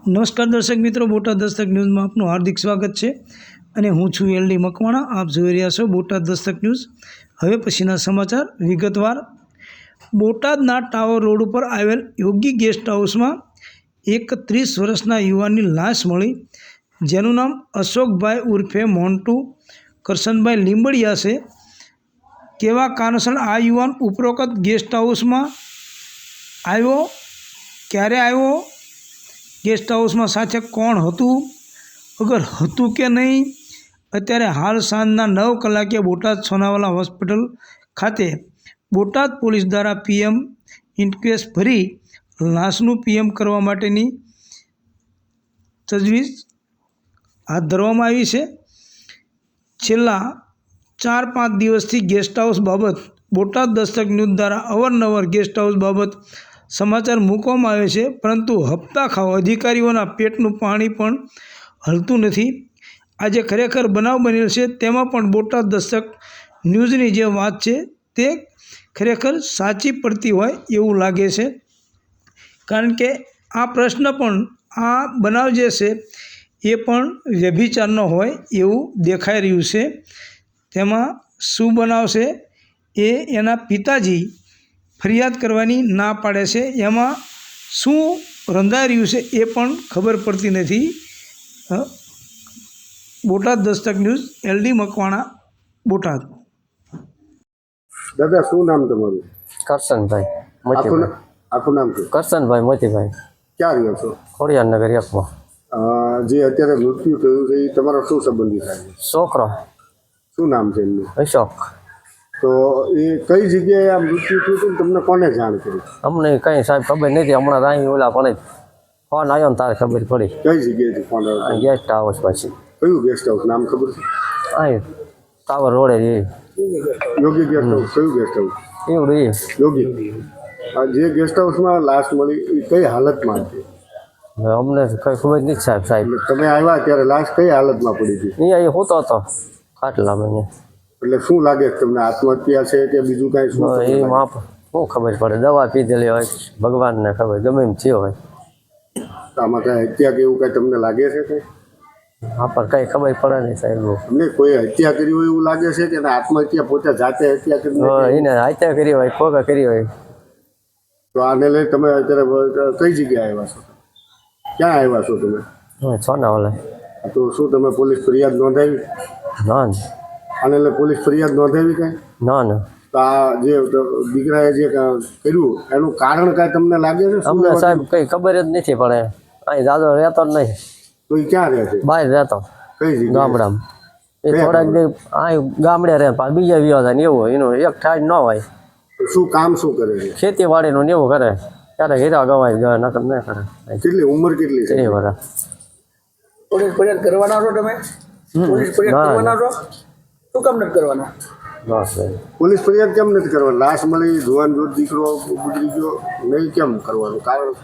નમસ્કાર દર્શક મિત્રો, બોટાદ દસ્તક ન્યૂઝમાં આપનું હાર્દિક સ્વાગત છે અને હું છું એલડી મકવાણા. આપ જોઈ રહ્યા છો બોટાદ દસ્તક ન્યૂઝ. હવે પછીના સમાચાર વિગતવાર. બોટાદના ટાવર રોડ ઉપર આવેલ યોગી ગેસ્ટ હાઉસમાં 31 વર્ષના યુવાનની લાશ મળી, જેનું નામ અશોકભાઈ ઉર્ફે મોન્ટુ કરશનભાઈ લીંબડિયા છે. કેવા કારણસર આ યુવાન ઉપરોક્ત ગેસ્ટ હાઉસમાં આવ્યો, ક્યારે આવ્યો, ગેસ્ટ હાઉસમાં સાથે કોણ હતું, અગર હતું કે નહીં. અત્યારે હાલ સાંજના 9 કલાકે બોટાદ સોનાવાલા હોસ્પિટલ ખાતે બોટાદ પોલીસ દ્વારા પીએમ ઇન્ક્વેસ્ટ ભરી લાશનું પીએમ કરવા માટેની તજવીજ હાથ ધરવામાં આવી છે. છેલ્લા 4-5 દિવસથી ગેસ્ટ હાઉસ બાબત બોટાદ દસ્તક ન્યૂઝ દ્વારા અવારનવાર ગેસ્ટ હાઉસ બાબત સમાચાર મૂકવામાં આવે છે, પરંતુ હપ્તા ખાવ અધિકારીઓના પેટનું પાણી પણ હલતું નથી. આજે ખરેખર બનાવ બનેલ છે, તેમાં પણ બોટાદ દસ્તક ન્યૂઝની જે વાત છે તે ખરેખર સાચી પડતી હોય એવું લાગે છે, કારણ કે આ પ્રશ્ન પણ આ બનાવ જે છે એ પણ વ્યભિચારનો હોય એવું દેખાઈ રહ્યું છે. તેમાં શું બનાવ છે એ એના પિતાજી ફરિયાદ કરવાની ના પાડે છે, એમાં શું રંધાઈ રહ્યું છે એ પણ ખબર પડતી નથી. Botad Dastak news, LD Makwana, Botad. દાદા, શું નામ તમારું? કરશનભાઈ મોતીભાઈ. આખું નામ શું? કરશનભાઈ મોતીભાઈ. ક્યાં રહ્યો છો? ખોડિયારનગર એકમાં. જે અત્યારે મૃત્યુ થયું છે એ તમારો શું સંબંધી થાય છે? છોકરો. શું નામ છે એમનું? અશોક. તો એ કઈ જગ્યાએ આ મૃત્યુ થયું હતું, તમને કોને જાણ કરી? અમને કંઈ સાહેબ ખબર નથી. હમણાં અહીં ઓલા પણ ફોન આવ્યો ને તારે ખબર પડી. કઈ જગ્યાએથી ફોન આવ્યો? ગેસ્ટ હાઉસ પછી. કયું ગેસ્ટ હાઉસ, નામ ખબર છે? અહીં ટાવર રોડે યોગી ગેસ્ટ હાઉસ. કયું ગેસ્ટ હાઉસ? એવું રહી. યોગી. જે ગેસ્ટ હાઉસમાં લાશ મળી એ કઈ હાલતમાં હતી? અમને કંઈ ખબર નથી સાહેબ. તમે આવ્યા ત્યારે લાશ કઈ હાલતમાં પડી હતી? અહીંયા હોતો હતો ખાટલામાં અહીંયા. એટલે શું લાગે છે તમને, આત્મહત્યા છે કે બીજું કાંઈ? શું એ માપ શું ખબર પડે, દવા પીધેલી હોય, ભગવાનને ખબર, ગમે એમ થયો હોય. આમાં કાંઈ હત્યા કે એવું કાંઈ તમને લાગે છે? કંઈ હા, પણ કંઈ ખબર પડે નહીં સાહેબ. અમને કોઈ હત્યા કરી હોય એવું લાગે છે કે આત્મહત્યા, પોતે જાતે હત્યા કરી? એને હત્યા કરી હોય, ખોખા કરી હોય. તો આને લઈ તમે અત્યારે કઈ જગ્યાએ આવ્યા છો? ક્યાં આવ્યા છો તમે? સોનાવાલા. તો શું તમે પોલીસ ફરિયાદ નોંધાવી? ના આને લઈ પોલીસ ફરિયાદ નોંધાવી કાંઈ? ના. તો આ જે દીકરાએ જે કર્યું એનું કારણ કાંઈ તમને લાગે છે? અમને સાહેબ કંઈ ખબર જ નથી પડે. અહીં દાદો રહેતો જ નહીં. તો એ ક્યાં રહે છે? બહાર રહેતો. કઈ જગ્યાએ? ગામડામાં. એ થોડાક દી અહીં ગામડે રહે, પાછા બીજા વિવાહ થાય ને એવું. એનું એક ઠાઈ ન હોય. શું કામ શું કરે છે? ખેતીવાડીનું ને એવું કરે. ત્યારે હીરા ગવાય નકર ન કરે. કેટલી ઉંમર કેટલી છે? 3 વર્ષ. પોલીસ ફરિયાદ કરવાના છો તમે? પોલીસ ફરિયાદ કરવાના છો? શું કામ નથી કરવાના? બસ ભાઈ. પોલીસ ફરિયાદ કેમ નથી કરવાની? લાશ મળી, જુવાન જોત દીકરો ગુજરી ગયો, નહીં કેમ કરવાનું કારણ?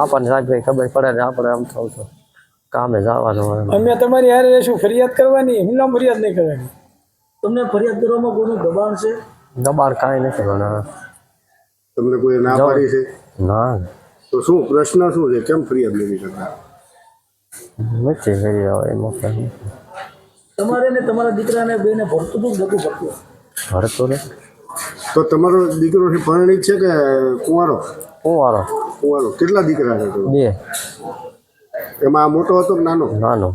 આપણને સાહેબ કંઈ ખબર પડે ને આપણે આમ થવું છું કામે જવાનું હોય. અમે તમારી હારે રહેશું. ફરિયાદ કરવાની, હું નામ ફરિયાદ નહીં કરવાની. તમને ફરિયાદ કરવામાં કોઈનું દબાણ છે? દબાણ કાંઈ નથી પણ. તમને કોઈ ના પાડી છે? ના, તો શું પ્રશ્ન શું છે, કેમ ફરિયાદ નથી કરતા? નથી કરી હવે એમાં કંઈ તમારે ને તમારા દીકરાને બેને ભરતું હતું, બધું ભરતું? ભરતો ને. તો તમારો દીકરો પરણિત છે કે કુંવારો? કુંવારો. કુંવારો. કેટલા દીકરા છે? 2. એમાં આ મોટો હતો કે નાનો? નાનો.